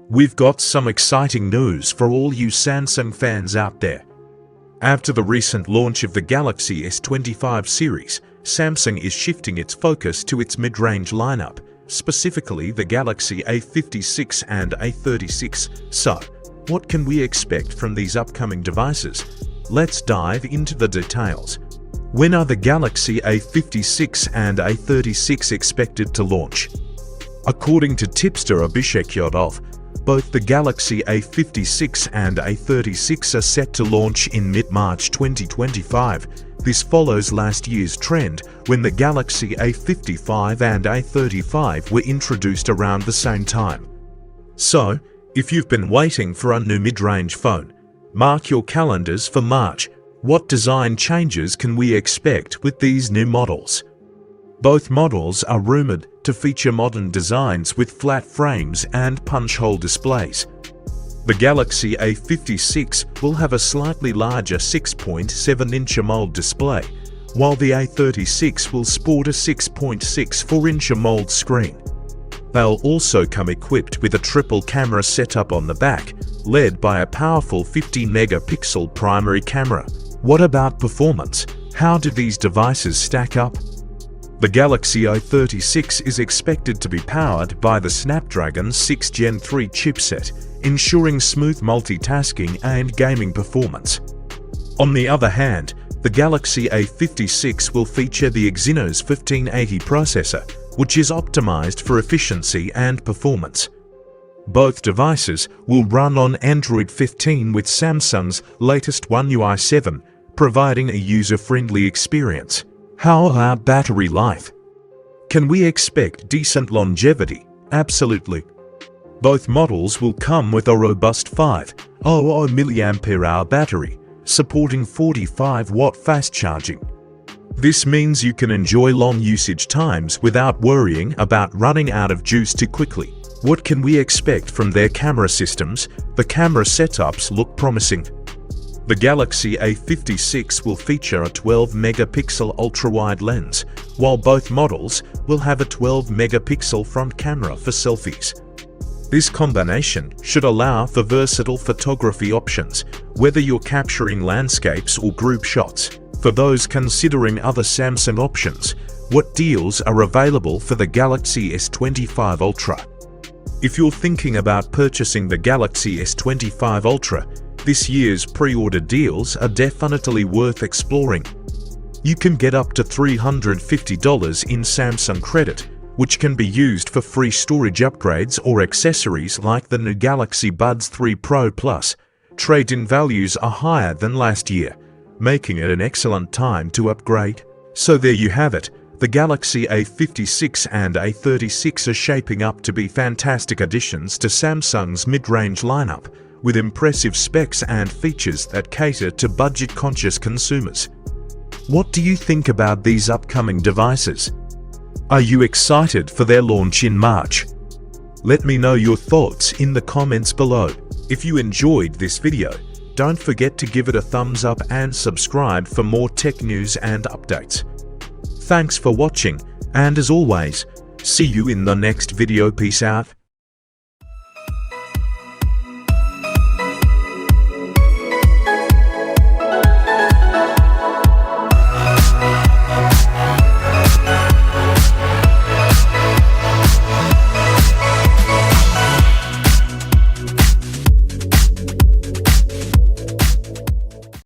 We've got some exciting news for all you Samsung fans out there. After the recent launch of the Galaxy S25 series, Samsung is shifting its focus to its mid-range lineup, specifically the Galaxy A56 and A36. So, what can we expect from these upcoming devices? Let's dive into the details. When are the Galaxy A56 and A36 expected to launch? According to Tipster Abhishek Yadav, both the Galaxy A56 and A36 are set to launch in mid-March 2025. This follows last year's trend when the Galaxy A55 and A35 were introduced around the same time. So, if you've been waiting for a new mid-range phone, mark your calendars for March. What design changes can we expect with these new models? Both models are rumored to feature modern designs with flat frames and punch-hole displays. The Galaxy A56 will have a slightly larger 6.7-inch AMOLED display, while the A36 will sport a 6.64-inch AMOLED screen. They'll also come equipped with a triple camera setup on the back, led by a powerful 50-megapixel primary camera. What about performance? How do these devices stack up? The Galaxy A36 is expected to be powered by the Snapdragon 6 Gen 3 chipset, ensuring smooth multitasking and gaming performance. On the other hand, the Galaxy A56 will feature the Exynos 1580 processor, which is optimized for efficiency and performance. Both devices will run on Android 15 with Samsung's latest One UI 7, providing a user-friendly experience. How about battery life? Can we expect decent longevity? Absolutely. Both models will come with a robust 5,000 mAh battery, supporting 45-watt fast charging. This means you can enjoy long usage times without worrying about running out of juice too quickly. What can we expect from their camera systems? The camera setups look promising. The Galaxy A56 will feature a 12-megapixel ultra-wide lens, while both models will have a 12-megapixel front camera for selfies. This combination should allow for versatile photography options, whether you're capturing landscapes or group shots. For those considering other Samsung options, what deals are available for the Galaxy S25 Ultra? If you're thinking about purchasing the Galaxy S25 Ultra, this year's pre-order deals are definitely worth exploring. You can get up to $350 in Samsung credit, which can be used for free storage upgrades or accessories like the new Galaxy Buds 3 Pro Plus. Trade-in values are higher than last year, making it an excellent time to upgrade. So there you have it. The Galaxy A56 and A36 are shaping up to be fantastic additions to Samsung's mid-range lineup, with impressive specs and features that cater to budget-conscious consumers. What do you think about these upcoming devices? Are you excited for their launch in March? Let me know your thoughts in the comments below. If you enjoyed this video, don't forget to give it a thumbs up and subscribe for more tech news and updates. Thanks for watching, and as always, see you in the next video. Peace out.